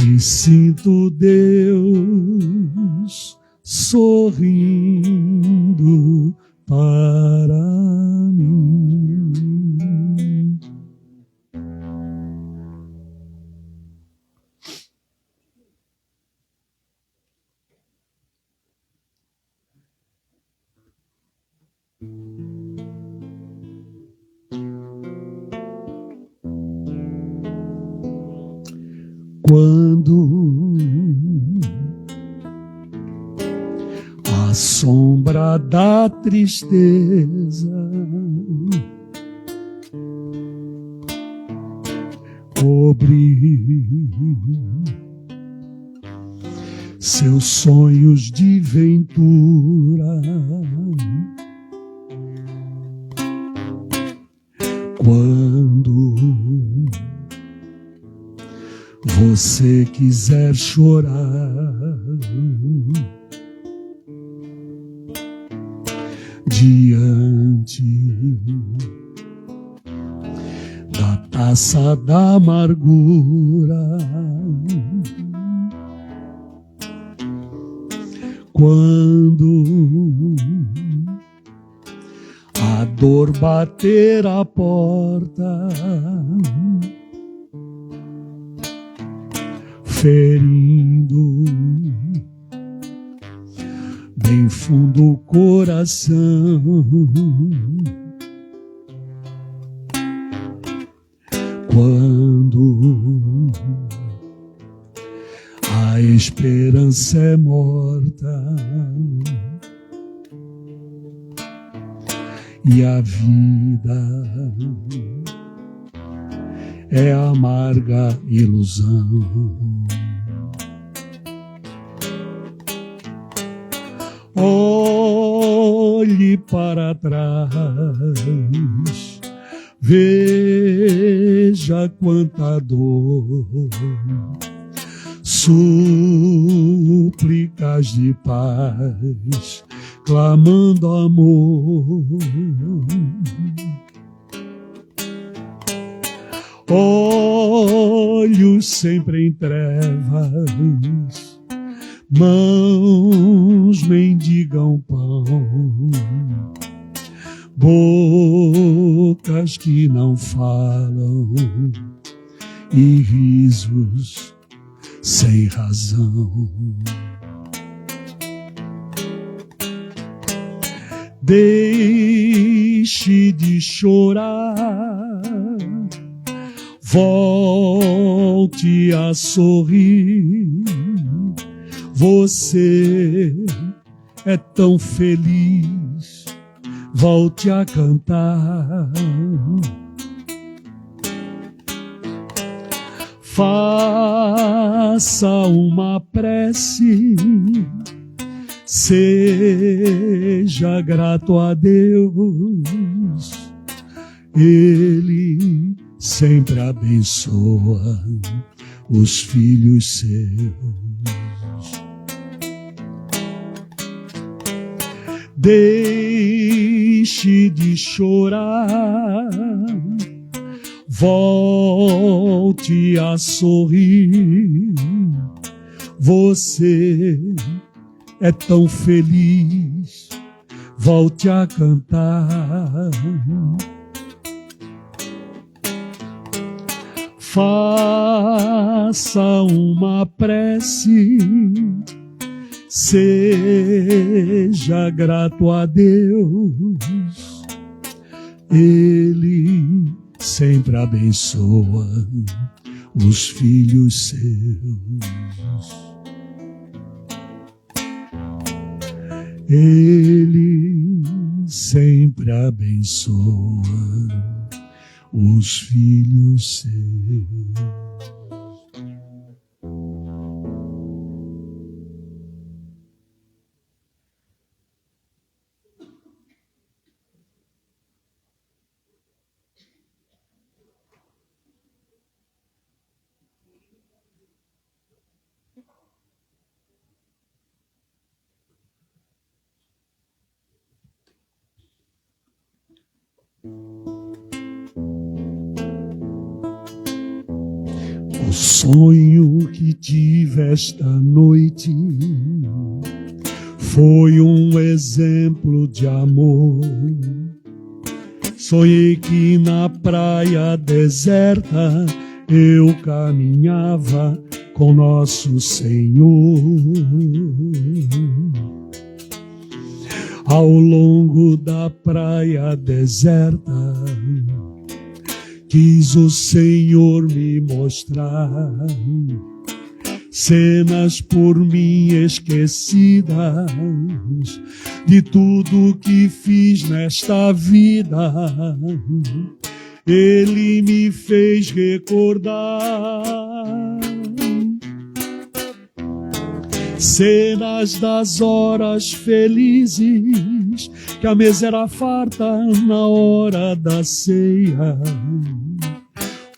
e sinto Deus sorrindo para mim. Quando a sombra da tristeza cobre seus sonhos de ventura, quando você quiser chorar diante da taça da amargura, quando a dor bater a porta, ferindo bem fundo o coração, quando a esperança é morta e a vida é amarga ilusão. Olhe para trás, veja quanta dor, súplicas de paz, clamando amor. Olhos sempre em trevas, mãos mendigam pão, bocas que não falam e risos sem razão. Deixe de chorar, volte a sorrir. Você é tão feliz, volte a cantar. Faça uma prece, seja grato a Deus. Ele sempre abençoa os filhos seus. Deixe de chorar, volte a sorrir. Você é tão feliz, volte a cantar. Faça uma prece, seja grato a Deus. Ele sempre abençoa os filhos seus. Ele sempre abençoa os filhos seus. O sonho que tive esta noite foi um exemplo de amor. Sonhei que na praia deserta eu caminhava com nosso Senhor. Ao longo da praia deserta, quis o Senhor me mostrar cenas por mim esquecidas de tudo que fiz nesta vida. Ele me fez recordar cenas das horas felizes, que a mesa era farta na hora da ceia,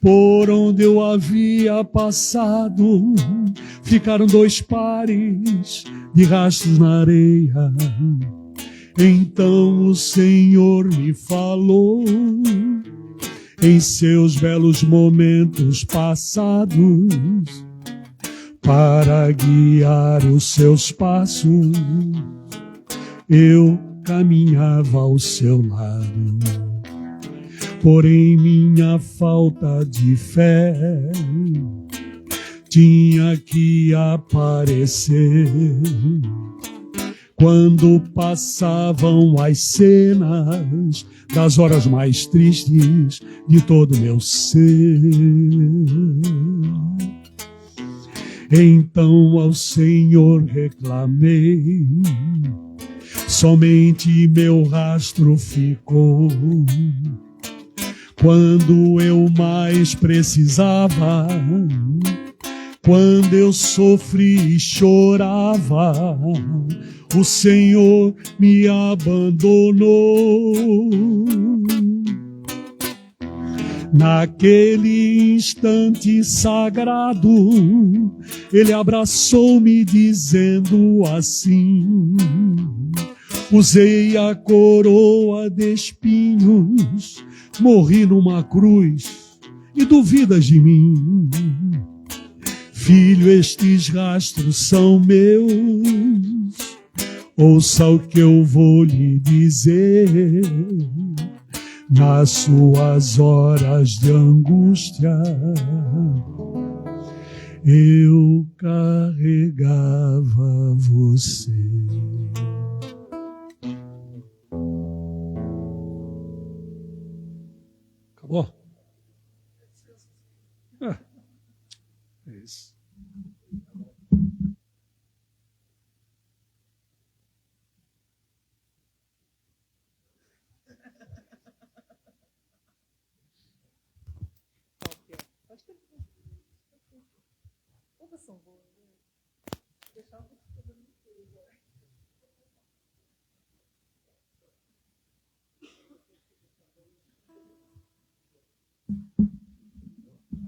por onde eu havia passado, ficaram 2 pares de rastros na areia. Então o Senhor me falou em seus belos momentos passados, para guiar os seus passos, eu caminhava ao seu lado. Porém minha falta de fé tinha que aparecer quando passavam as cenas das horas mais tristes de todo meu ser. Então ao Senhor reclamei, somente meu rastro ficou. Quando eu mais precisava, quando eu sofri e chorava, o Senhor me abandonou. Naquele instante sagrado, Ele abraçou-me dizendo assim: usei a coroa de espinhos, morri numa cruz e duvidas de mim. Filho, estes rastros são meus, ouça o que eu vou lhe dizer. Nas suas horas de angústia, eu carregava você. Acabou? É isso.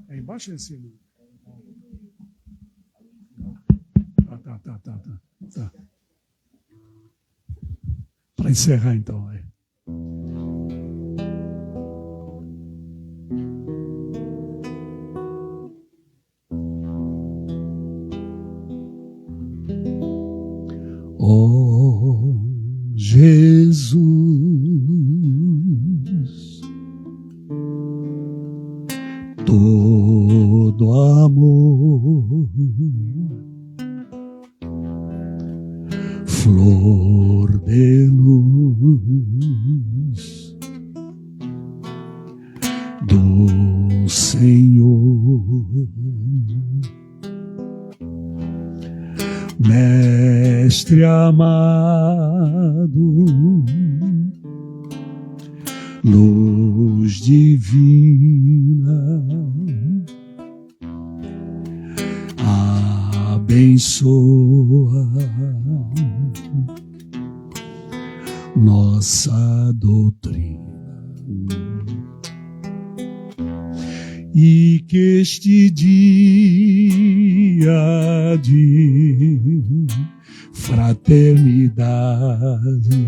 É embaixo ou em cima? Tá. Para encerrar então. Oh, Jesus, todo amor, flor de luz do Senhor, Mestre amado, luz divina, abençoa nossa doutrina, e que este dia de fraternidade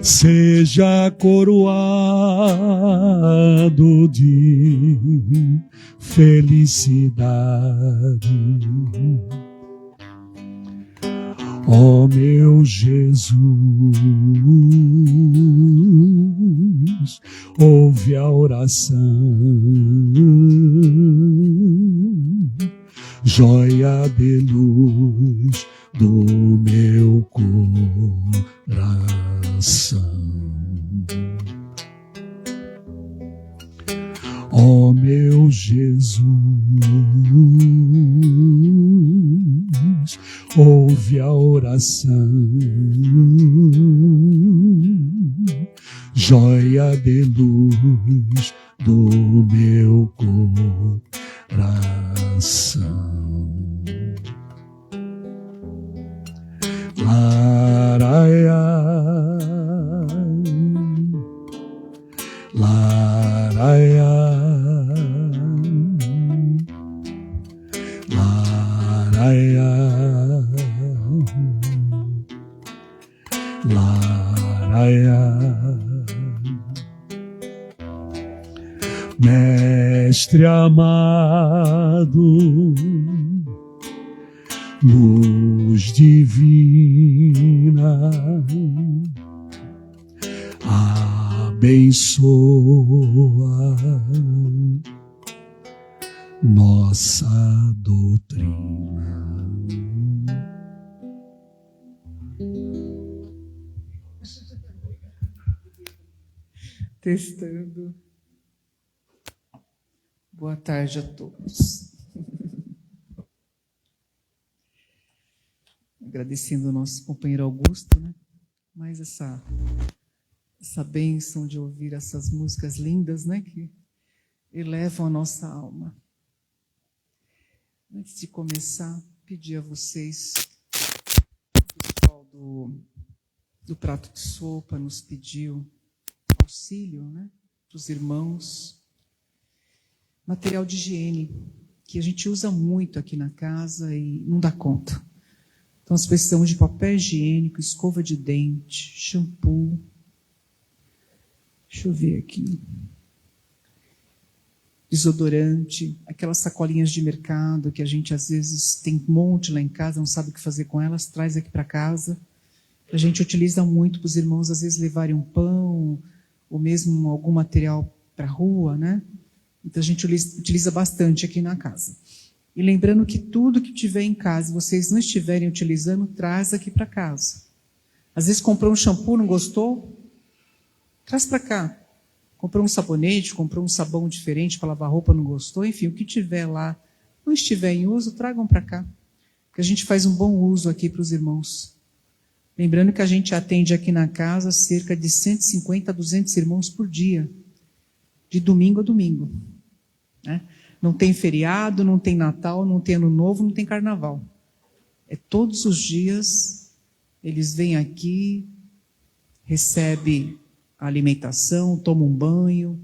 seja coroado estado de felicidade. Ó meu Jesus, ouve a oração, joia de luz do meu coração. Ó meu Jesus, ouve a oração, joia de luz do meu coração. Laraia, laraia, laraia, laraia. Mestre amado, luz divina, abençoa nossa doutrina. Testando. Boa tarde a todos. Agradecendo ao nosso companheiro Augusto, né? Mais essa bênção de ouvir essas músicas lindas, né? Que elevam a nossa alma. Antes de começar, pedir a vocês, o pessoal do prato de sopa nos pediu auxílio, né? Para os irmãos. Material de higiene, que a gente usa muito aqui na casa e não dá conta. Então, nós precisamos de papel higiênico, escova de dente, shampoo. Deixa eu ver aqui. Desodorante, aquelas sacolinhas de mercado que a gente às vezes tem um monte lá em casa, não sabe o que fazer com elas, traz aqui para casa. A gente utiliza muito para os irmãos às vezes levarem um pão ou mesmo algum material para a rua, né? Então a gente utiliza bastante aqui na casa. E lembrando que tudo que tiver em casa, vocês não estiverem utilizando, traz aqui para casa. Às vezes comprou um shampoo, não gostou? Traz para cá. Comprou um sabonete, comprou um sabão diferente para lavar roupa, não gostou? Enfim, o que tiver lá, não estiver em uso, tragam para cá. Porque a gente faz um bom uso aqui para os irmãos. Lembrando que a gente atende aqui na casa cerca de 150 a 200 irmãos por dia. De domingo a domingo. Né? Não tem feriado, não tem Natal, não tem Ano Novo, não tem Carnaval. É todos os dias, eles vêm aqui, recebem a alimentação, tomam um banho,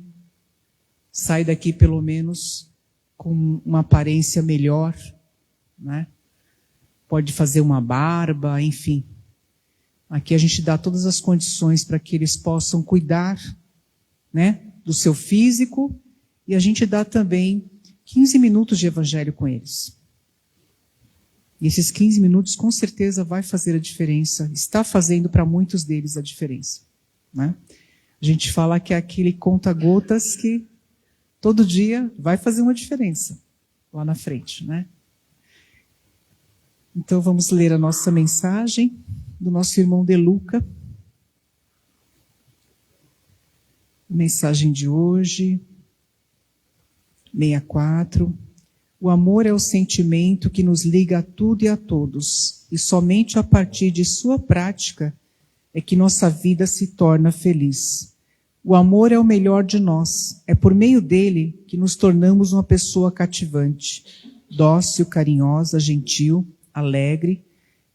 sai daqui pelo menos com uma aparência melhor, né? Pode fazer uma barba, enfim. Aqui a gente dá todas as condições para que eles possam cuidar, né, do seu físico, e a gente dá também 15 minutos de evangelho com eles. E esses 15 minutos com certeza vai fazer a diferença, está fazendo para muitos deles a diferença. Né? A gente fala que é aquele conta-gotas que todo dia vai fazer uma diferença lá na frente. Né? Então vamos ler a nossa mensagem do nosso irmão De Luca. Mensagem de hoje, 64. O amor é o sentimento que nos liga a tudo e a todos, e somente a partir de sua prática é que nossa vida se torna feliz. O amor é o melhor de nós, é por meio dele que nos tornamos uma pessoa cativante, dócil, carinhosa, gentil, alegre,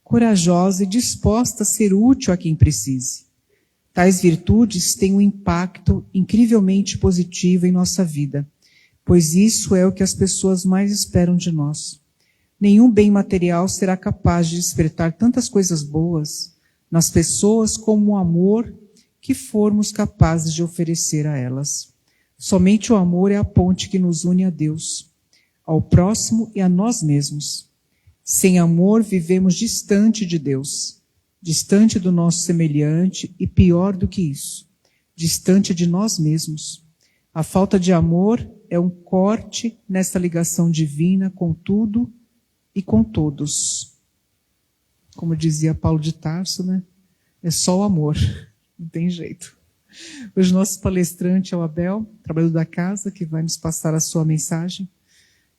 corajosa e disposta a ser útil a quem precise. Tais virtudes têm um impacto incrivelmente positivo em nossa vida, pois isso é o que as pessoas mais esperam de nós. Nenhum bem material será capaz de despertar tantas coisas boas nas pessoas como o amor que formos capazes de oferecer a elas. Somente o amor é a ponte que nos une a Deus, ao próximo e a nós mesmos. Sem amor, vivemos distante de Deus, distante do nosso semelhante e, pior do que isso, distante de nós mesmos. A falta de amor é um corte nessa ligação divina com tudo e com todos. Como dizia Paulo de Tarso, né? É só o amor, não tem jeito. Hoje nosso palestrante é o Abel, trabalhador da casa, que vai nos passar a sua mensagem,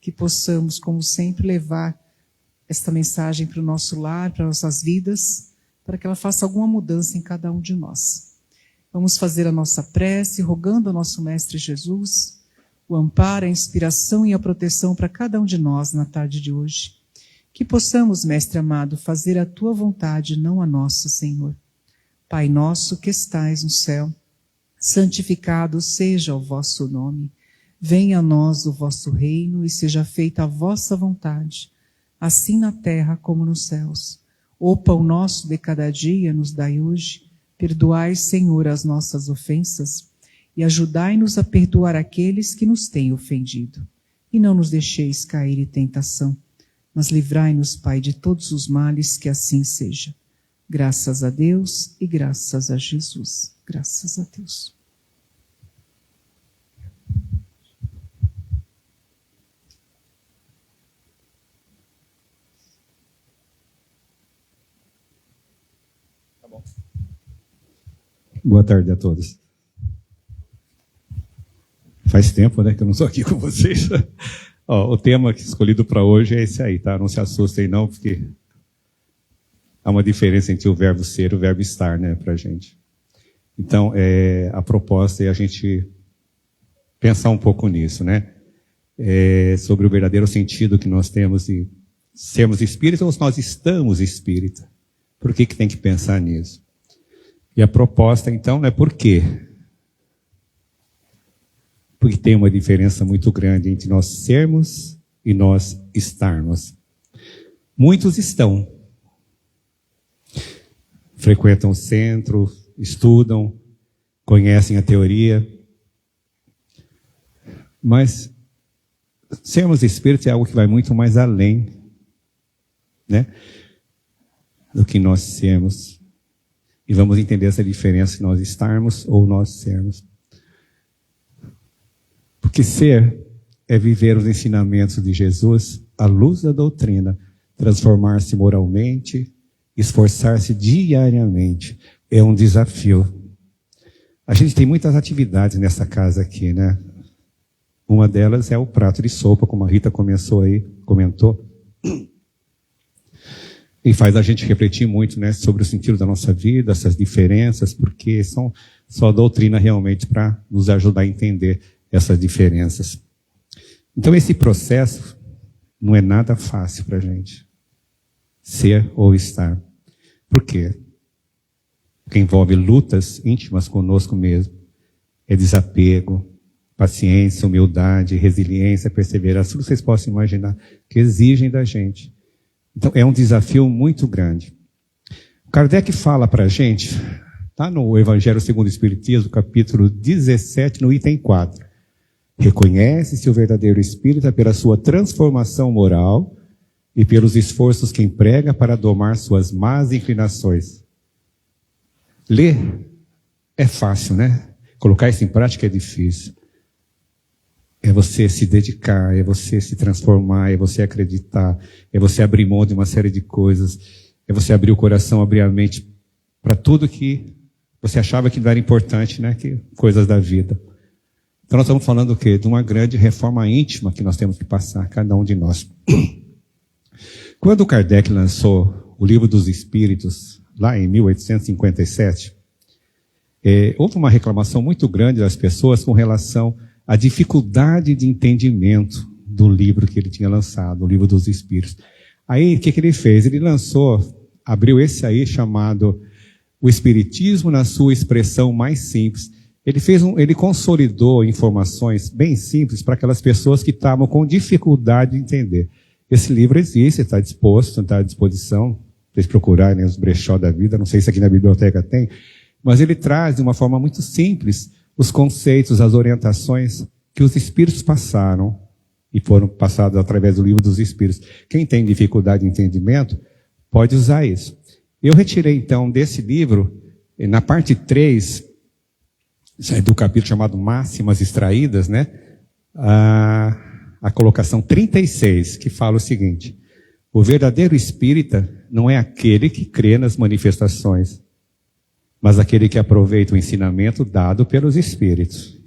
que possamos, como sempre, levar esta mensagem para o nosso lar, para nossas vidas, para que ela faça alguma mudança em cada um de nós. Vamos fazer a nossa prece, rogando ao nosso Mestre Jesus o amparo, a inspiração e a proteção para cada um de nós na tarde de hoje. Que possamos, Mestre amado, fazer a Tua vontade, não a nossa, Senhor. Pai nosso que estais no céu, santificado seja o vosso nome. Venha a nós o vosso reino e seja feita a vossa vontade, assim na terra como nos céus. O pão nosso de cada dia nos dai hoje. Perdoai, Senhor, as nossas ofensas e ajudai-nos a perdoar aqueles que nos têm ofendido. E não nos deixeis cair em tentação, mas livrai-nos, Pai, de todos os males, que assim seja. Graças a Deus e graças a Jesus. Graças a Deus. Boa tarde a todos. Faz tempo, né, que eu não estou aqui com vocês. Ó, o tema escolhido para hoje é esse aí, tá? Não se assustem não, porque há uma diferença entre o verbo ser e o verbo estar, né, para a gente. Então, a proposta é a gente pensar um pouco nisso, né? Sobre o verdadeiro sentido que nós temos de sermos espírita ou se nós estamos espírita. Por que tem que pensar nisso? E a proposta, então, é por quê? Porque tem uma diferença muito grande entre nós sermos e nós estarmos. Muitos estão. Frequentam o centro, estudam, conhecem a teoria. Mas sermos espíritos é algo que vai muito mais além, né, do que nós sermos. E vamos entender essa diferença de nós estarmos ou nós sermos. Porque ser é viver os ensinamentos de Jesus à luz da doutrina, transformar-se moralmente, esforçar-se diariamente. É um desafio. A gente tem muitas atividades nessa casa aqui, né? Uma delas é o prato de sopa, como a Rita comentou. E faz a gente refletir muito, né, sobre o sentido da nossa vida, essas diferenças, porque são só a doutrina realmente para nos ajudar a entender essas diferenças. Então esse processo não é nada fácil para a gente. Ser ou estar. Por quê? Porque envolve lutas íntimas conosco mesmo. É desapego, paciência, humildade, resiliência, perseverança, tudo que vocês possam imaginar, que exigem da gente. Então, é um desafio muito grande. Kardec fala para a gente, está no Evangelho segundo o Espiritismo, capítulo 17, no item 4. Reconhece-se o verdadeiro espírita pela sua transformação moral e pelos esforços que emprega para domar suas más inclinações. Ler é fácil, né? Colocar isso em prática é difícil. É você se dedicar, é você se transformar, é você acreditar, é você abrir mão de uma série de coisas, é você abrir o coração, abrir a mente para tudo que você achava que não era importante, né? Que coisas da vida. Então nós estamos falando o quê? De uma grande reforma íntima que nós temos que passar, cada um de nós. Quando Kardec lançou o Livro dos Espíritos, lá em 1857, houve uma reclamação muito grande das pessoas com relação à dificuldade de entendimento do livro que ele tinha lançado, o Livro dos Espíritos. Aí, o que ele fez? Ele abriu esse aí chamado O Espiritismo na sua expressão mais simples. Ele consolidou informações bem simples para aquelas pessoas que estavam com dificuldade de entender. Esse livro existe, está disposto, está à disposição. Vocês procurarem os brechó da vida, não sei se aqui na biblioteca tem, mas ele traz de uma forma muito simples os conceitos, as orientações que os Espíritos passaram e foram passados através do livro dos Espíritos. Quem tem dificuldade de entendimento pode usar isso. Eu retirei então desse livro, na parte 3, do capítulo chamado Máximas Extraídas, né? A colocação 36, que fala o seguinte: o verdadeiro espírita não é aquele que crê nas manifestações, mas aquele que aproveita o ensinamento dado pelos espíritos.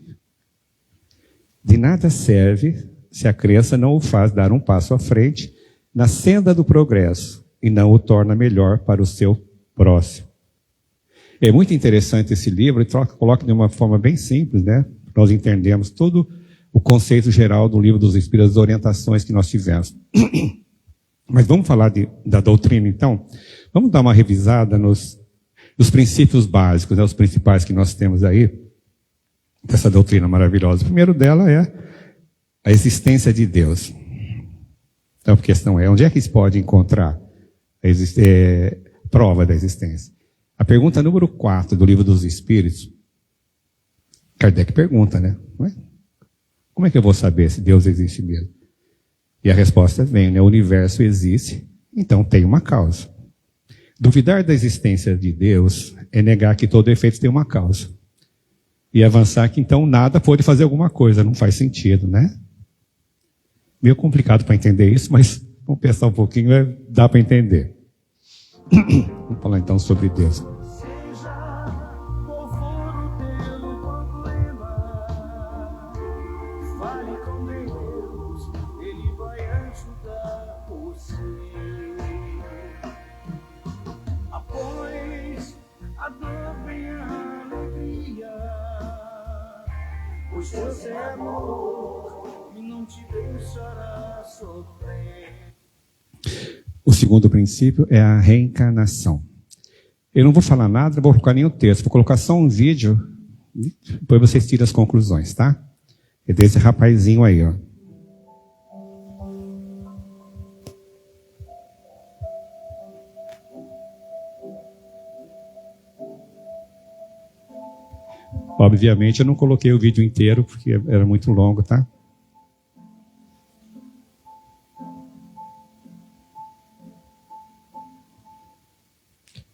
De nada serve se a crença não o faz dar um passo à frente na senda do progresso e não o torna melhor para o seu próximo. É muito interessante esse livro, ele coloca de uma forma bem simples, né? Nós entendemos todo o conceito geral do livro dos Espíritos, as orientações que nós tivemos. Mas vamos falar da doutrina, então? Vamos dar uma revisada nos princípios básicos, né? Os principais que nós temos aí, dessa doutrina maravilhosa. O primeiro dela é a existência de Deus. Então a questão é, onde é que se pode encontrar a prova da existência? A pergunta número 4 do livro dos Espíritos, Kardec pergunta, né? Como é que eu vou saber se Deus existe mesmo? E a resposta vem, né? O universo existe, então tem uma causa. Duvidar da existência de Deus é negar que todo efeito tem uma causa. E avançar que então nada pode fazer alguma coisa, não faz sentido, né? Meio complicado para entender isso, mas vamos pensar um pouquinho, dá para entender. Vamos falar então sobre Deus. Deus é amor e não te deixará sofrer. O segundo princípio é a reencarnação. Eu não vou falar nada, não vou colocar nenhum texto, vou colocar só um vídeo, depois vocês tiram as conclusões, tá? É desse rapazinho aí, ó. Obviamente eu não coloquei o vídeo inteiro, porque era muito longo, tá?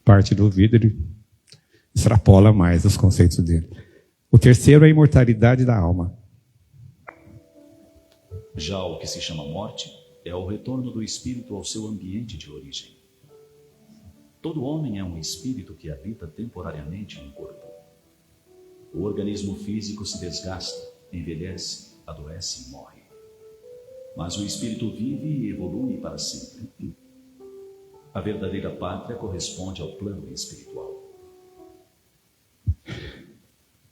Parte do vídeo ele extrapola mais os conceitos dele. O terceiro é a imortalidade da alma. Já o que se chama morte é o retorno do espírito ao seu ambiente de origem. Todo homem é um espírito que habita temporariamente um corpo. O organismo físico se desgasta, envelhece, adoece e morre. Mas o espírito vive e evolui para sempre. A verdadeira pátria corresponde ao plano espiritual.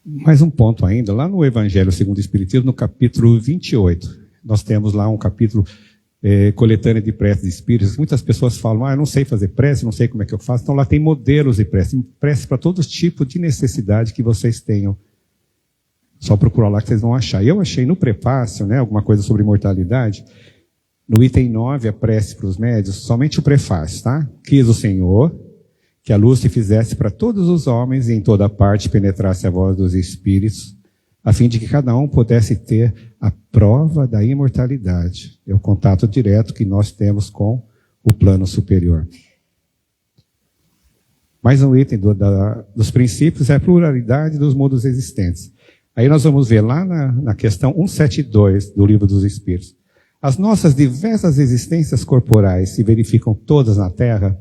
Mais um ponto ainda, lá no Evangelho segundo o Espiritismo, no capítulo 28, nós temos lá um capítulo coletânea de preces de espíritos. Muitas pessoas falam, eu não sei fazer prece, não sei como é que eu faço. Então lá tem modelos de prece para todo tipo de necessidade que vocês tenham. Só procurar lá que vocês vão achar. E eu achei no prefácio, né, alguma coisa sobre imortalidade, no item 9, a prece para os médios, somente o prefácio, tá? Quis o Senhor que a luz se fizesse para todos os homens e em toda parte penetrasse a voz dos espíritos, a fim de que cada um pudesse ter a prova da imortalidade. É o contato direto que nós temos com o plano superior. Mais um item dos princípios é a pluralidade dos mundos existentes. Aí nós vamos ver lá na questão 172 do Livro dos Espíritos. As nossas diversas existências corporais se verificam todas na Terra?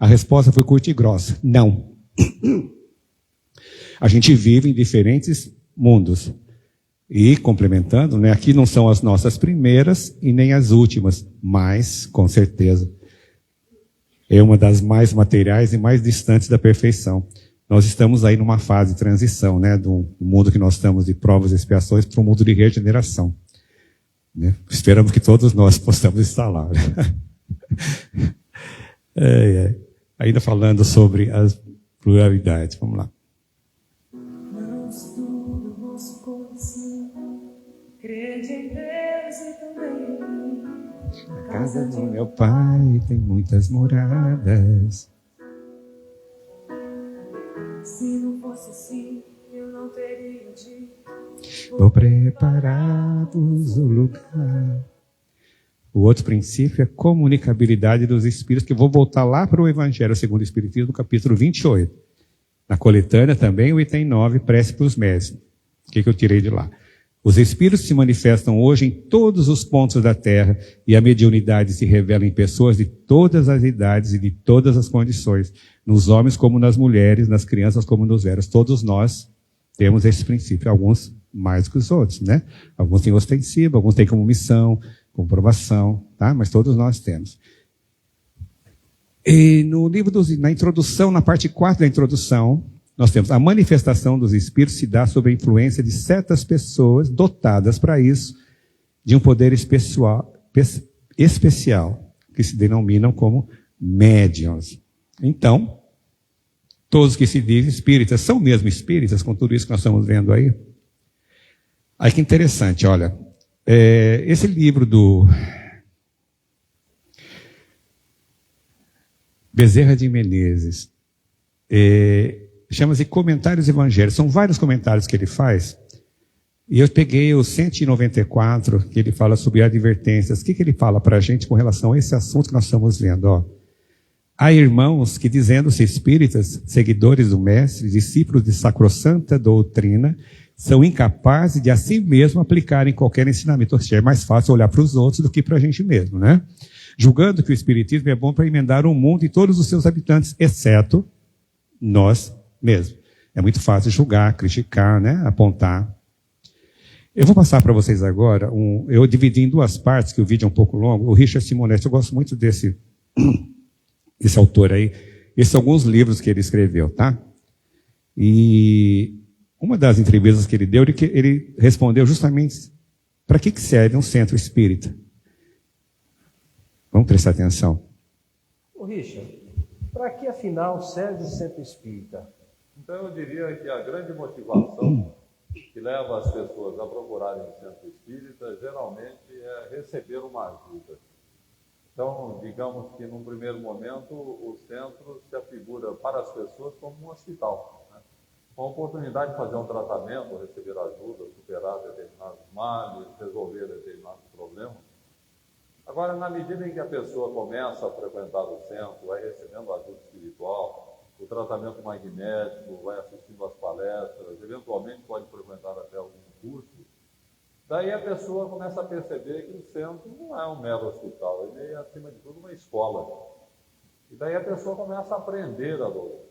A resposta foi curta e grossa. Não. A gente vive em diferentes mundos. E, complementando, né, aqui não são as nossas primeiras e nem as últimas, mas, com certeza, é uma das mais materiais e mais distantes da perfeição. Nós estamos aí numa fase de transição, né, do mundo que nós estamos de provas e expiações para um mundo de regeneração. Né? Esperamos que todos nós possamos estar lá. Né? Ainda falando sobre as pluralidades, vamos lá. A casa do meu pai tem muitas moradas. Se não fosse assim, eu não teria vou preparar-vos o lugar. O outro princípio é a comunicabilidade dos espíritos, que eu vou voltar lá para o Evangelho segundo o Espiritismo, no capítulo 28. Na coletânea também, o item 9, prece para os mestres. O que eu tirei de lá? Os espíritos se manifestam hoje em todos os pontos da Terra e a mediunidade se revela em pessoas de todas as idades e de todas as condições, nos homens como nas mulheres, nas crianças como nos velhos. Todos nós temos esse princípio, alguns mais que os outros, né? Alguns têm ostensivo, alguns têm como missão, comprovação, tá? Mas todos nós temos. E no livro, na introdução, na parte 4 da introdução, nós temos a manifestação dos espíritos se dá sob a influência de certas pessoas dotadas para isso, de um poder especial, que se denominam como médiuns. Então, todos que se dizem espíritas são mesmo espíritas, com tudo isso que nós estamos vendo aí. Aí que interessante, olha, esse livro do Bezerra de Menezes, chama-se Comentários Evangélicos. São vários comentários que ele faz. E eu peguei o 194, que ele fala sobre advertências. O que ele fala para a gente com relação a esse assunto que nós estamos vendo? Ó. Há irmãos que, dizendo-se espíritas, seguidores do mestre, discípulos de sacrossanta doutrina, são incapazes de a si mesmo aplicarem qualquer ensinamento. Ou seja, é mais fácil olhar para os outros do que para a gente mesmo, né? Julgando que o espiritismo é bom para emendar o mundo e todos os seus habitantes, exceto nós mesmo. É muito fácil julgar, criticar, né? Apontar. Eu vou passar para vocês agora, eu dividi em duas partes, que o vídeo é um pouco longo. O Richard Simonetti, eu gosto muito desse autor aí. Esses são alguns livros que ele escreveu, tá? E uma das entrevistas que ele deu, ele respondeu justamente para que serve um centro espírita. Vamos prestar atenção. Ô Richard, para que afinal serve o centro espírita? Então eu diria que a grande motivação que leva as pessoas a procurarem o centro espírita geralmente é receber uma ajuda. Então, digamos que num primeiro momento o centro se afigura para as pessoas como um hospital, né? Uma oportunidade de fazer um tratamento, receber ajuda, superar determinados males, resolver determinados problemas. Agora, na medida em que a pessoa começa a frequentar o centro, vai recebendo ajuda espiritual, o tratamento magnético, vai assistindo às palestras, eventualmente pode frequentar até algum curso, daí a pessoa começa a perceber que o centro não é um mero hospital, ele é, acima de tudo, uma escola. E daí a pessoa começa a aprender a doutrina.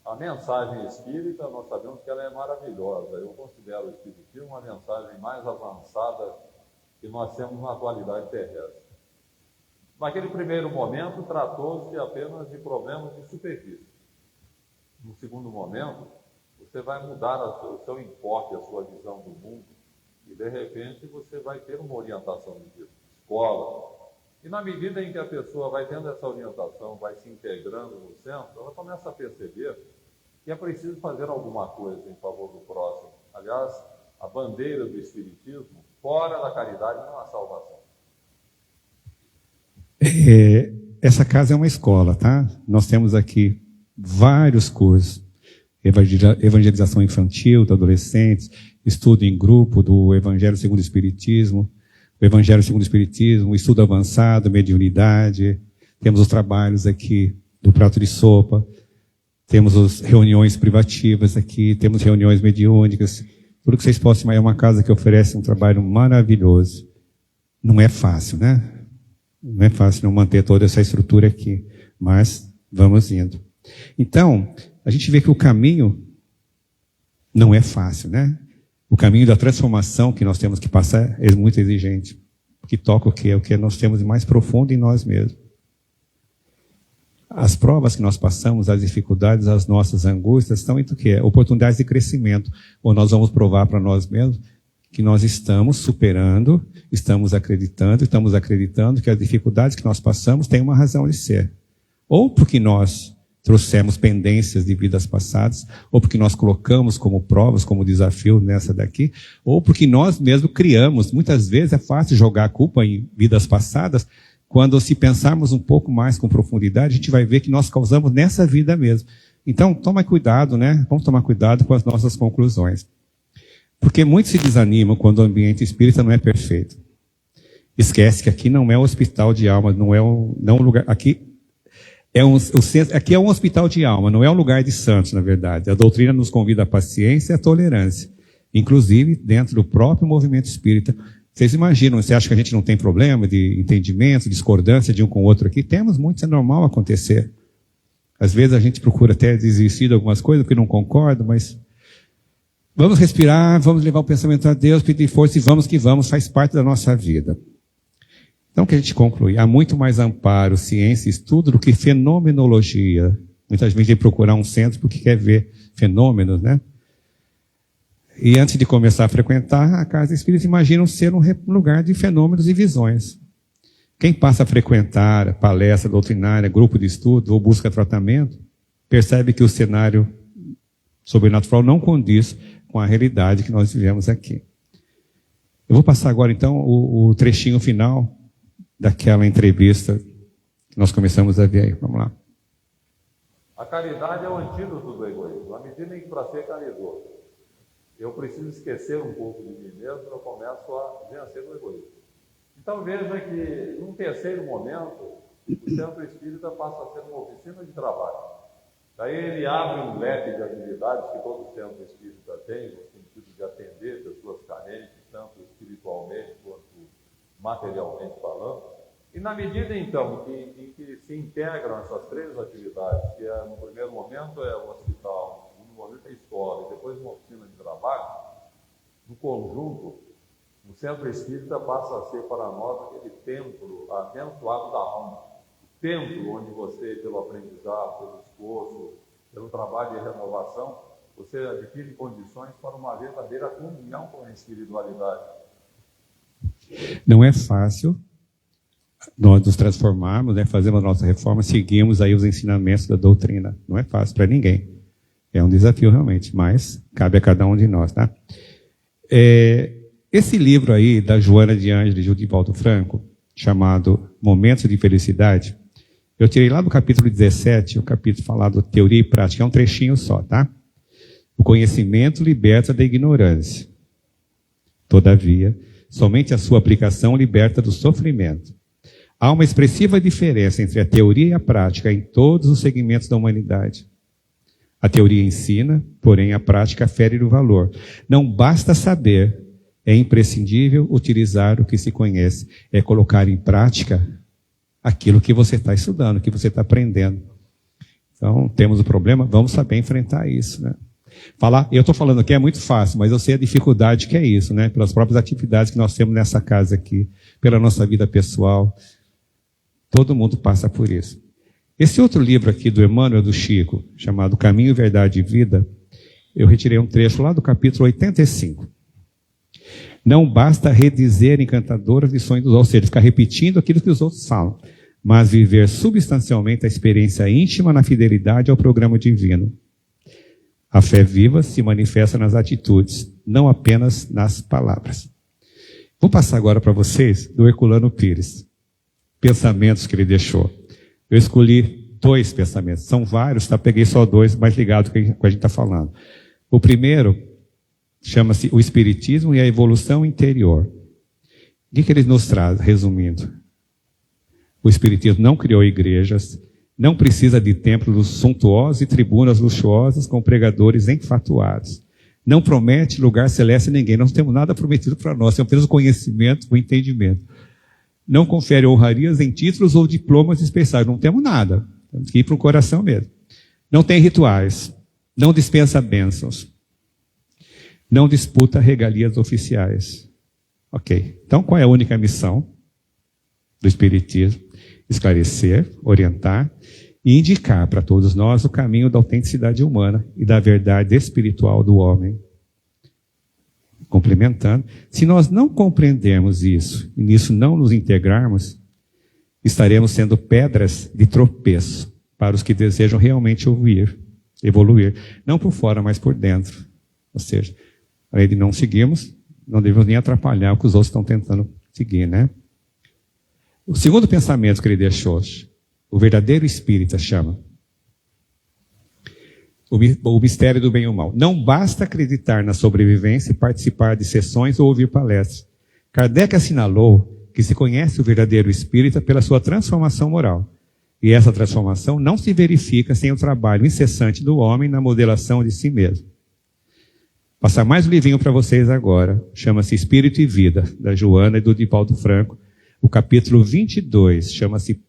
A mensagem espírita, nós sabemos que ela é maravilhosa. Eu considero o espiritismo uma mensagem mais avançada que nós temos na atualidade terrestre. Naquele primeiro momento, tratou-se apenas de problemas de superfície. No segundo momento, você vai mudar o seu enfoque, a sua visão do mundo, e de repente você vai ter uma orientação de escola. E na medida em que a pessoa vai tendo essa orientação, vai se integrando no centro, ela começa a perceber que é preciso fazer alguma coisa em favor do próximo. Aliás, a bandeira do espiritismo, fora da caridade, não há salvação. Essa casa é uma escola, tá? Nós temos aqui vários cursos. Evangelização infantil, de adolescentes, estudo em grupo do Evangelho segundo o Espiritismo, o Evangelho segundo o Espiritismo, estudo avançado, mediunidade. Temos os trabalhos aqui do prato de sopa, temos as reuniões privativas aqui, temos reuniões mediúnicas. Tudo que vocês possam imaginar, é uma casa que oferece um trabalho maravilhoso. Não é fácil, né? Não é fácil não manter toda essa estrutura aqui, mas vamos indo. Então, a gente vê que o caminho não é fácil, né? O caminho da transformação que nós temos que passar é muito exigente, que toca o quê? É o que nós temos de mais profundo em nós mesmos. As provas que nós passamos, as dificuldades, as nossas angústias, estão entre o quê? Oportunidades de crescimento, ou nós vamos provar para nós mesmos que nós estamos superando, estamos acreditando que as dificuldades que nós passamos têm uma razão de ser. Ou porque nós trouxemos pendências de vidas passadas, ou porque nós colocamos como provas, como desafio nessa daqui, ou porque nós mesmos criamos. Muitas vezes é fácil jogar a culpa em vidas passadas. Quando se pensarmos um pouco mais com profundidade, a gente vai ver que nós causamos nessa vida mesmo. Então, toma cuidado, né? Vamos tomar cuidado com as nossas conclusões. Porque muitos se desanimam quando o ambiente espírita não é perfeito. Esquece que aqui não é um hospital de alma, não é um lugar... Aqui é um hospital de alma, não é um lugar de santos, na verdade. A doutrina nos convida à paciência e à tolerância. Inclusive, dentro do próprio movimento espírita. Vocês imaginam, você acha que a gente não tem problema de entendimento, discordância de um com o outro aqui? Temos muito, isso é normal acontecer. Às vezes a gente procura até desistir de algumas coisas porque não concorda, mas vamos respirar, vamos levar o pensamento a Deus, pedir força e vamos que vamos, faz parte da nossa vida. Então, que a gente conclui, há muito mais amparo, ciência e estudo do que fenomenologia. Muitas vezes vem procurar um centro porque quer ver fenômenos, né? E antes de começar a frequentar a casa espírita, imaginam ser um lugar de fenômenos e visões. Quem passa a frequentar palestra doutrinária, grupo de estudo ou busca tratamento, percebe que o cenário sobrenatural não condiz com a realidade que nós vivemos aqui. Eu vou passar agora, então, o trechinho final daquela entrevista que nós começamos a ver aí. Vamos lá. A caridade é o antídoto do egoísmo. À medida em que, para ser caridoso, eu preciso esquecer um pouco de mim mesmo, eu começo a vencer o egoísmo. Então veja que, num terceiro momento, o centro espírita passa a ser uma oficina de trabalho. Daí ele abre um leque de atividades que todo centro espírita tem, no sentido de atender pessoas carentes, tanto espiritualmente quanto materialmente falando. E na medida, então, em que se integram essas três atividades, que no primeiro momento é o hospital, no segundo momento é a escola, e depois uma oficina de trabalho, no conjunto, o centro espírita passa a ser para nós aquele templo abençoado da alma. O templo onde você, pelo aprendizado, pelo esforço, pelo trabalho de renovação, você adquire condições para uma verdadeira comunhão com a espiritualidade. Não é fácil nós nos transformarmos, né, fazemos a nossa reforma, seguimos aí os ensinamentos da doutrina. Não é fácil para ninguém. É um desafio realmente, mas cabe a cada um de nós, tá? Esse livro aí da Joana de Ângeles e Gildivaldo Franco, chamado Momentos de Felicidade, eu tirei lá do capítulo 17, o capítulo falado Teoria e Prática, é um trechinho só, tá? O conhecimento liberta da ignorância. Todavia, somente a sua aplicação liberta do sofrimento. Há uma expressiva diferença entre a teoria e a prática em todos os segmentos da humanidade. A teoria ensina, porém a prática fere o valor. Não basta saber, é imprescindível utilizar o que se conhece. É colocar em prática aquilo que você está estudando, que você está aprendendo. Então, temos o problema, vamos saber enfrentar isso, né? Eu estou falando aqui é muito fácil, mas eu sei a dificuldade que é isso, né? Pelas próprias atividades que nós temos nessa casa aqui, pela nossa vida pessoal. Todo mundo passa por isso. Esse outro livro aqui do Emmanuel do Chico, chamado Caminho, Verdade e Vida, eu retirei um trecho lá do capítulo 85. Não basta redizer encantadoras lições dos outros, ou seja, ficar repetindo aquilo que os outros falam, mas viver substancialmente a experiência íntima na fidelidade ao programa divino. A fé viva se manifesta nas atitudes, não apenas nas palavras. Vou passar agora para vocês do Herculano Pires. Pensamentos que ele deixou. Eu escolhi 2 pensamentos. São vários, tá? Peguei só 2, mais ligados com o que a gente está falando. O primeiro chama-se O Espiritismo e a Evolução Interior. O que ele nos traz, resumindo? O Espiritismo não criou igrejas, não precisa de templos suntuosos e tribunas luxuosas com pregadores enfatuados. Não promete lugar celeste a ninguém. Nós não temos nada prometido para nós, temos apenas o conhecimento, o entendimento. Não confere honrarias em títulos ou diplomas especiais. Não temos nada. Temos que ir para o coração mesmo. Não tem rituais. Não dispensa bênçãos. Não disputa regalias oficiais. Ok. Então, qual é a única missão do Espiritismo? Esclarecer, orientar e indicar para todos nós o caminho da autenticidade humana e da verdade espiritual do homem. Complementando, se nós não compreendermos isso e nisso não nos integrarmos, estaremos sendo pedras de tropeço para os que desejam realmente ouvir, evoluir, não por fora, mas por dentro. Ou seja, além de não seguirmos, não devemos nem atrapalhar o que os outros estão tentando seguir, né? O segundo pensamento que ele deixou, o verdadeiro espírita chama: o mistério do bem e o mal. Não basta acreditar na sobrevivência, participar de sessões ou ouvir palestras. Kardec assinalou que se conhece o verdadeiro espírita pela sua transformação moral. E essa transformação não se verifica sem o trabalho incessante do homem na modelação de si mesmo. Passar mais um livrinho para vocês agora. Chama-se Espírito e Vida, da Joana e do Divaldo Franco. O capítulo 22 chama-se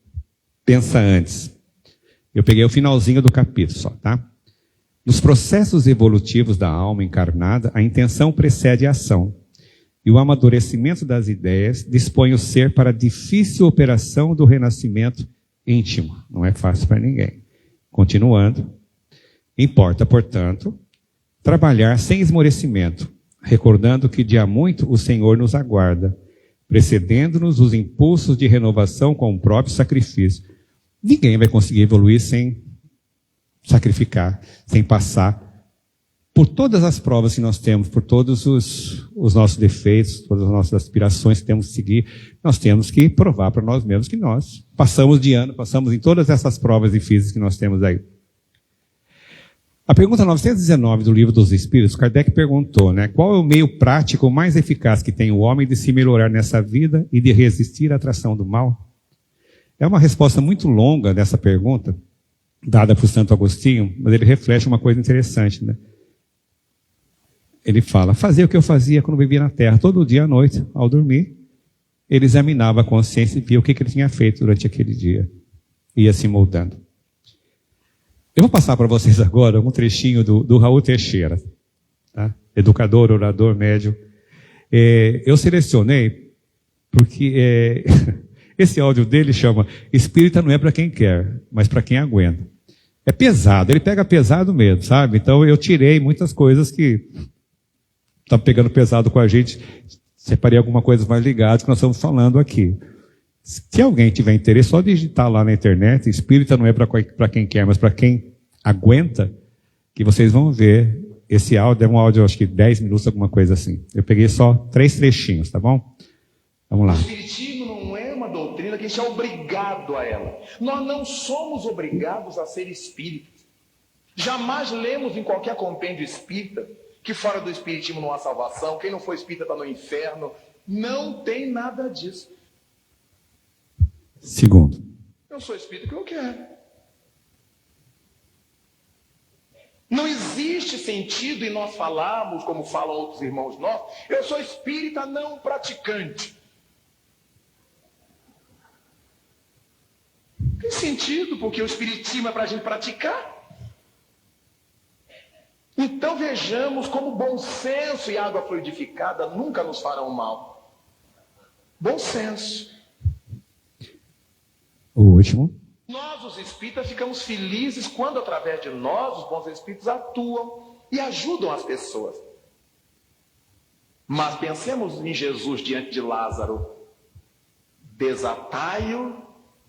Pensa Antes. Eu peguei o finalzinho do capítulo só, tá? Nos processos evolutivos da alma encarnada, a intenção precede a ação. E o amadurecimento das ideias dispõe o ser para a difícil operação do renascimento íntimo. Não é fácil para ninguém. Continuando. Importa, portanto, trabalhar sem esmorecimento, recordando que de há muito o Senhor nos aguarda, precedendo-nos os impulsos de renovação com o próprio sacrifício. Ninguém vai conseguir evoluir sem sacrificar, sem passar por todas as provas que nós temos, por todos os nossos defeitos, todas as nossas aspirações que temos que seguir. Nós temos que provar para nós mesmos que nós passamos de ano, passamos em todas essas provas difíceis que nós temos aí. A pergunta 919 do Livro dos Espíritos, Kardec perguntou, né, qual é o meio prático mais eficaz que tem o homem de se melhorar nessa vida e de resistir à atração do mal? É uma resposta muito longa dessa pergunta, dada por Santo Agostinho, mas ele reflete uma coisa interessante, né? Ele fala, fazer o que eu fazia quando vivia na Terra, todo dia à noite, ao dormir, ele examinava a consciência e via o que ele tinha feito durante aquele dia. Ia se moldando. Eu vou passar para vocês agora um trechinho do Raul Teixeira, tá? Educador, orador, médium. Eu selecionei porque esse áudio dele chama Espírita não é para quem quer, mas para quem aguenta. É pesado, ele pega pesado mesmo, sabe? Então eu tirei muitas coisas que estão pegando pesado com a gente, separei alguma coisa mais ligada que nós estamos falando aqui. Se alguém tiver interesse, só digitar lá na internet, Espírita não é para quem quer, mas para quem aguenta, que vocês vão ver esse áudio. É um áudio, acho que 10 minutos, alguma coisa assim. Eu peguei só 3 trechinhos, tá bom? Vamos lá. O Espiritismo não é uma doutrina que a gente é obrigado a ela. Nós não somos obrigados a ser espíritas. Jamais lemos em qualquer compêndio espírita que fora do Espiritismo não há salvação, quem não for espírita está no inferno. Não tem nada disso. Segundo. Eu sou espírita que eu quero. Não existe sentido em nós falarmos, como falam outros irmãos nossos, eu sou espírita não praticante. Tem sentido, porque o espiritismo é para a gente praticar. Então vejamos como bom senso e água fluidificada nunca nos farão mal. Bom senso. O último. Nós, os espíritas, ficamos felizes quando, através de nós, os bons espíritos atuam e ajudam as pessoas. Mas pensemos em Jesus diante de Lázaro. Desatai-o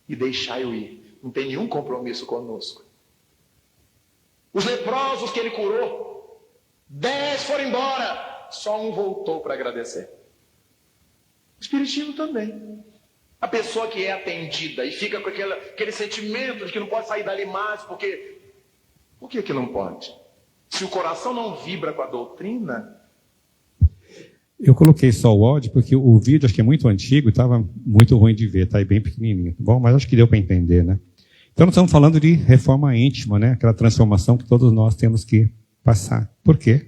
e deixai-o ir. Não tem nenhum compromisso conosco. Os leprosos que ele curou, 10 foram embora, só um voltou para agradecer. O espiritismo também. A pessoa que é atendida e fica com aquele sentimento de que não pode sair dali mais, porque... Por que não pode? Se o coração não vibra com a doutrina... Eu coloquei só o áudio porque o vídeo acho que é muito antigo e estava muito ruim de ver, está aí bem pequenininho. Bom, mas acho que deu para entender, né? Então nós estamos falando de reforma íntima, né? Aquela transformação que todos nós temos que passar. Por quê?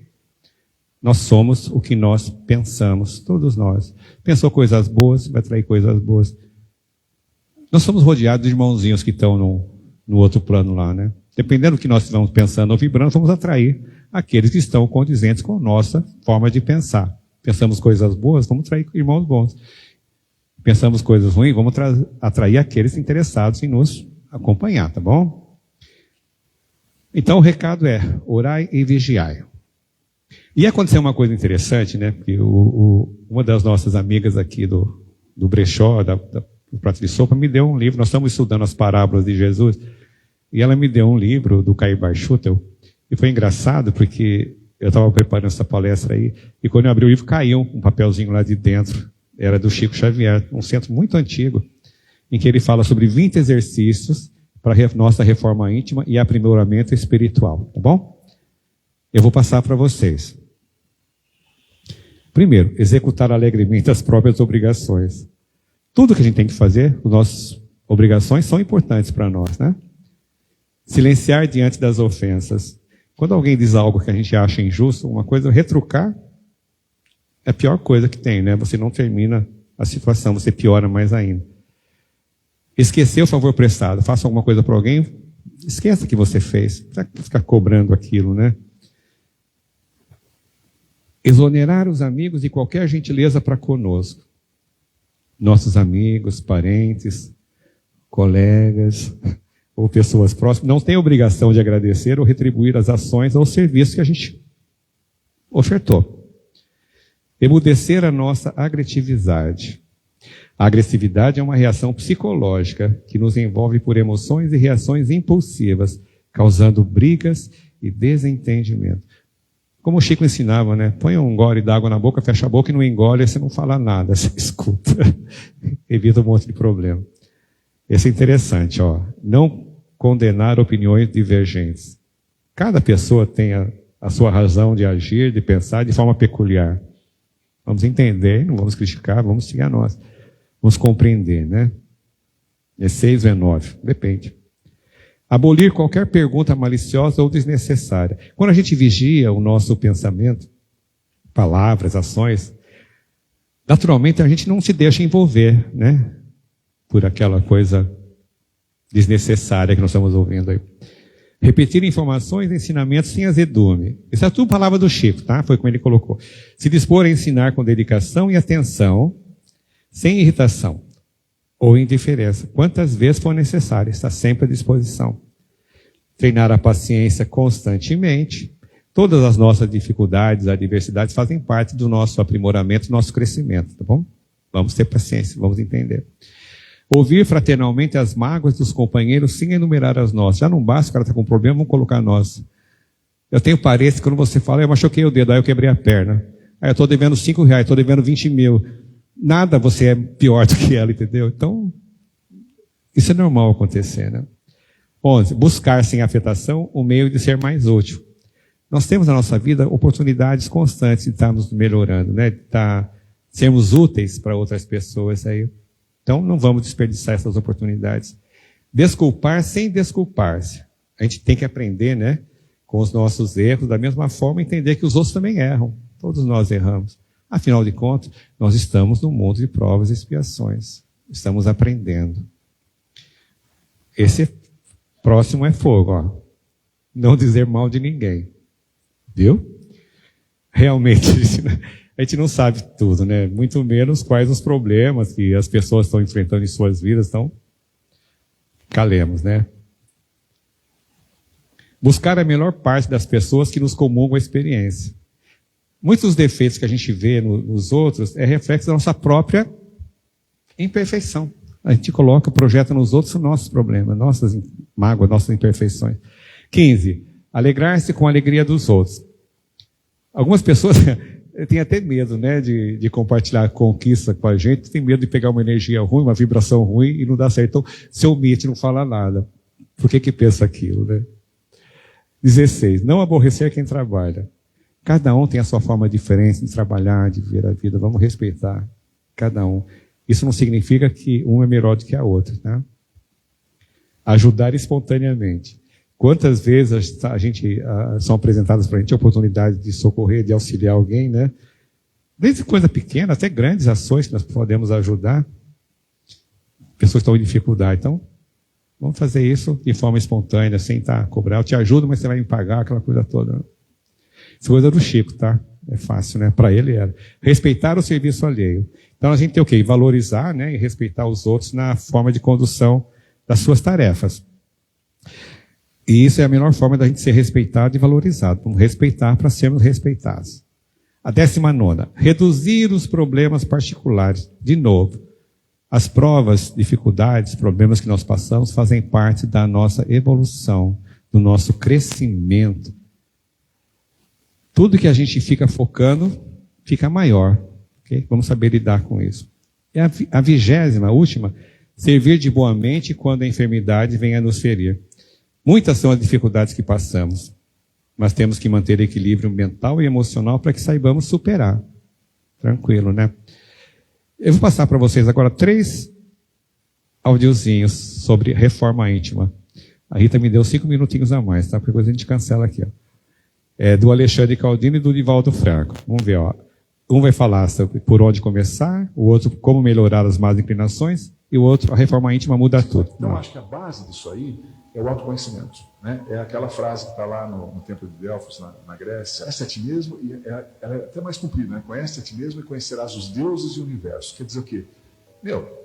Nós somos o que nós pensamos, todos nós. Pensou coisas boas, vai atrair coisas boas. Nós somos rodeados de irmãozinhos que estão no outro plano lá, né? Dependendo do que nós estivermos pensando ou vibrando, vamos atrair aqueles que estão condizentes com a nossa forma de pensar. Pensamos coisas boas, vamos atrair irmãos bons. Pensamos coisas ruins, vamos atrair aqueles interessados em nos acompanhar, tá bom? Então o recado é, orai e vigiai. E aconteceu uma coisa interessante, né? Porque uma das nossas amigas aqui do brechó, do prato de sopa, me deu um livro. Nós estamos estudando as parábolas de Jesus, e ela me deu um livro do Caio Barchutel, e foi engraçado porque eu estava preparando essa palestra aí, e quando eu abri o livro caiu um papelzinho lá de dentro, era do Chico Xavier, um centro muito antigo, em que ele fala sobre 20 exercícios para nossa reforma íntima e aprimoramento espiritual, tá bom? Eu vou passar para vocês. Primeiro, executar alegremente as próprias obrigações. Tudo que a gente tem que fazer, as nossas obrigações são importantes para nós, né? Silenciar diante das ofensas. Quando alguém diz algo que a gente acha injusto, uma coisa, retrucar é a pior coisa que tem, né? Você não termina a situação, você piora mais ainda. Esquecer o favor prestado. Faça alguma coisa para alguém, esqueça que você fez. Não precisa ficar cobrando aquilo, né? Exonerar os amigos de qualquer gentileza para conosco. Nossos amigos, parentes, colegas ou pessoas próximas não têm obrigação de agradecer ou retribuir as ações ou serviços que a gente ofertou. Emudecer a nossa agressividade. A agressividade é uma reação psicológica que nos envolve por emoções e reações impulsivas, causando brigas e desentendimento. Como o Chico ensinava, né? Põe um gole d'água na boca, fecha a boca e não engole, aí você não fala nada, você escuta. Evita um monte de problema. Esse é interessante, ó. Não condenar opiniões divergentes. Cada pessoa tem a sua razão de agir, de pensar de forma peculiar. Vamos entender, não vamos criticar, vamos seguir a nossa. Vamos compreender, né? É 6 ou é 9? Depende. Abolir qualquer pergunta maliciosa ou desnecessária. Quando a gente vigia o nosso pensamento, palavras, ações, naturalmente a gente não se deixa envolver, né? Por aquela coisa desnecessária que nós estamos ouvindo aí. Repetir informações e ensinamentos sem azedume. Isso é tudo palavra do Chico, tá? Foi como ele colocou. Se dispor a ensinar com dedicação e atenção, sem irritação ou indiferença, quantas vezes for necessário, está sempre à disposição. Treinar a paciência constantemente. Todas as nossas dificuldades, adversidades fazem parte do nosso aprimoramento, do nosso crescimento, tá bom? Vamos ter paciência, vamos entender. Ouvir fraternalmente as mágoas dos companheiros sem enumerar as nossas. Já não basta, o cara está com problema, vamos colocar a nossa. Eu tenho parente, quando você fala, eu machuquei o dedo, aí eu quebrei a perna. Aí eu estou devendo R$5, estou devendo 20 mil. Nada você é pior do que ela, entendeu? Então, isso é normal acontecer, né? 11. Buscar sem afetação o meio de ser mais útil. Nós temos na nossa vida oportunidades constantes de estarmos melhorando, né? De sermos úteis para outras pessoas aí. Então, não vamos desperdiçar essas oportunidades. Desculpar sem desculpar-se. A gente tem que aprender, né? Com os nossos erros, da mesma forma, entender que os outros também erram. Todos nós erramos. Afinal de contas, nós estamos num mundo de provas e expiações. Estamos aprendendo. Esse próximo é fogo, ó. Não dizer mal de ninguém. Viu? Realmente, a gente não sabe tudo, né? Muito menos quais os problemas que as pessoas estão enfrentando em suas vidas. Então, calemos, né? Buscar a melhor parte das pessoas que nos comungam a experiência. Muitos dos defeitos que a gente vê nos outros é reflexo da nossa própria imperfeição. A gente projeta nos outros os nossos problemas, nossas mágoas, nossas imperfeições. 15. Alegrar-se com a alegria dos outros. Algumas pessoas têm até medo, né, de compartilhar a conquista com a gente, tem medo de pegar uma energia ruim, uma vibração ruim e não dar certo. Então, se omite, não fala nada. Por que pensa aquilo, né? 16. Não aborrecer quem trabalha. Cada um tem a sua forma diferente de trabalhar, de ver a vida. Vamos respeitar cada um. Isso não significa que um é melhor do que a outra, tá? Ajudar espontaneamente. Quantas vezes são apresentadas para a gente oportunidades de socorrer, de auxiliar alguém, né? Desde coisa pequena até grandes ações que nós podemos ajudar. Pessoas que estão em dificuldade. Então, vamos fazer isso de forma espontânea, sem cobrar. Eu te ajudo, mas você vai me pagar, aquela coisa toda. Isso é coisa do Chico, tá? É fácil, né? Para ele era. Respeitar o serviço alheio. Então a gente tem o quê? Valorizar, né? E respeitar os outros na forma de condução das suas tarefas. E isso é a melhor forma da gente ser respeitado e valorizado. Vamos respeitar para sermos respeitados. A 19ª. Reduzir os problemas particulares. De novo. As provas, dificuldades, problemas que nós passamos fazem parte da nossa evolução, do nosso crescimento. Tudo que a gente fica focando fica maior. Okay? Vamos saber lidar com isso. E a 20ª, última, servir de boa mente quando a enfermidade venha nos ferir. Muitas são as dificuldades que passamos. mas temos que manter equilíbrio mental e emocional para que saibamos superar. Tranquilo, né? Eu vou passar para vocês agora 3 audiozinhos sobre reforma íntima. A Rita me deu 5 minutinhos a mais, tá? Porque depois a gente cancela aqui, ó. É do Alexandre Caldini e do Divaldo Franco. Vamos ver, ó. Um vai falar sobre por onde começar, o outro como melhorar as más inclinações, e o outro, a reforma íntima muda tudo. Então, acho que a base disso aí é o autoconhecimento. Né? É aquela frase que está lá no Templo de Delfos, na Grécia. Conhece a ti mesmo, e ela é até mais comprida, né? Conhece a ti mesmo e conhecerás os deuses e o universo. Quer dizer o quê?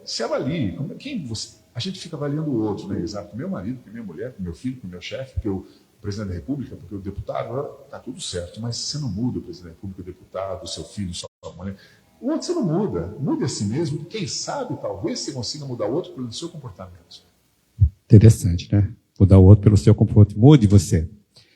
Se avalie. Quem você... A gente fica avaliando o outro, né? Exato. Meu marido, minha mulher, meu filho, meu chefe, porque o presidente da República, porque o deputado, está tudo certo, mas você não muda o presidente da República, o deputado, o seu filho, sua mulher. O outro você não muda. Mude a si mesmo. Quem sabe, talvez, você consiga mudar o outro pelo seu comportamento. Interessante, né? Mudar o outro pelo seu comportamento. Mude você.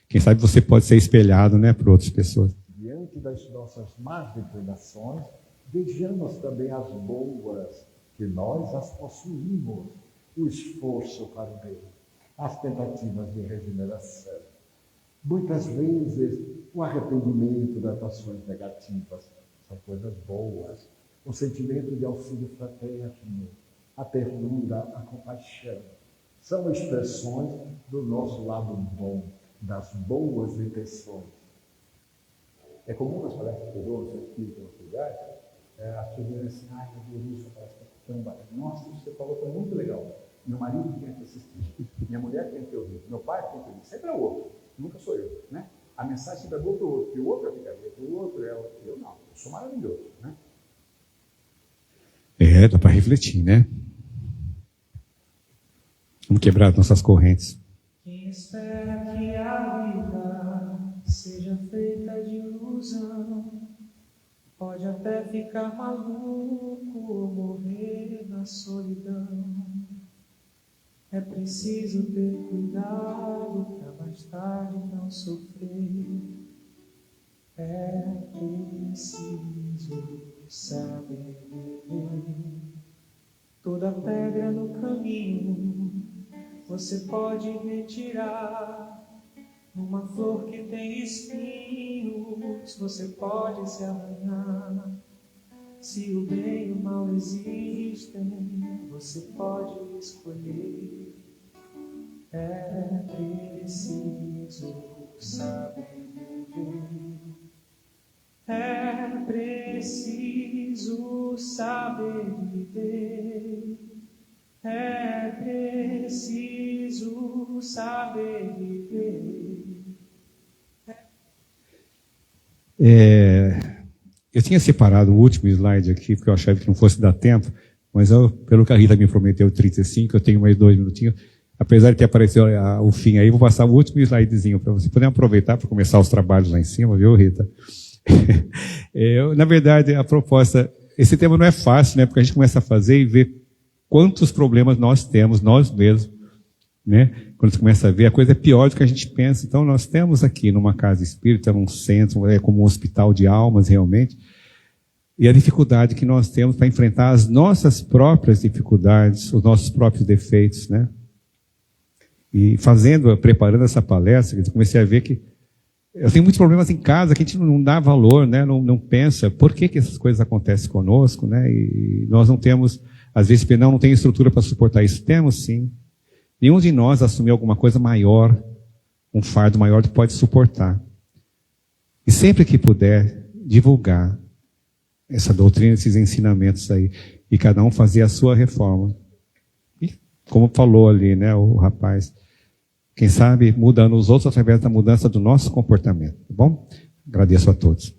Quem sabe você pode ser espelhado, né, por outras pessoas. Diante das nossas más inclinações, vejamos também as boas, que nós as possuímos. O esforço para o bem, as tentativas de regeneração. Muitas vezes, o arrependimento das ações negativas são coisas boas. O sentimento de auxílio fraterno, a ternura, a compaixão, são expressões do nosso lado bom, das boas intenções. É comum nas palestras que eu dou, no seu espírito, em outros lugares, as pessoas dizem assim, meu Deus, essa palestra é tão bacana. Nossa, isso que você falou foi muito legal. Meu marido tinha que assistir, minha mulher tinha que ouvir, meu pai tinha que ouvir. Sempre é o outro, nunca sou eu, né? A mensagem sempre é boa para o outro, que o outro é ficaria, que o outro é eu não, eu sou maravilhoso, né? Dá para refletir, né? Vamos quebrar as nossas correntes. Quem espera que a vida seja feita de ilusão, pode até ficar maluco ou morrer na solidão. É preciso ter cuidado para mais tarde não sofrer. É preciso saber viver. Toda pedra no caminho você pode retirar. Numa flor que tem espinhos você pode se arranhar. Se o bem e o mal existem, você pode escolher. É preciso saber viver. É preciso saber viver. É preciso saber viver. Eu tinha separado o último slide aqui, porque eu achava que não fosse dar tempo, mas pelo que a Rita me prometeu, 35, eu tenho mais 2 minutinhos. Apesar de ter aparecido o fim aí, vou passar o último slidezinho para você poder aproveitar para começar os trabalhos lá em cima, viu, Rita? Na verdade, a proposta... Esse tema não é fácil, né? Porque a gente começa a fazer e ver quantos problemas nós temos, nós mesmos, né? Quando você começa a ver, a coisa é pior do que a gente pensa. Então, nós temos aqui numa casa espírita, num centro, como um hospital de almas, realmente, e a dificuldade que nós temos para enfrentar as nossas próprias dificuldades, os nossos próprios defeitos, né? E preparando essa palestra, eu comecei a ver que eu tenho muitos problemas em casa que a gente não dá valor, né? Não pensa por que essas coisas acontecem conosco, né? E nós não temos, às vezes, não tem estrutura para suportar isso. Temos sim. Nenhum de nós assumiu alguma coisa maior, um fardo maior do que pode suportar. E sempre que puder, divulgar essa doutrina, esses ensinamentos aí, e cada um fazer a sua reforma. E, como falou ali, né, o rapaz, quem sabe mudando os outros através da mudança do nosso comportamento, tá bom? Agradeço a todos.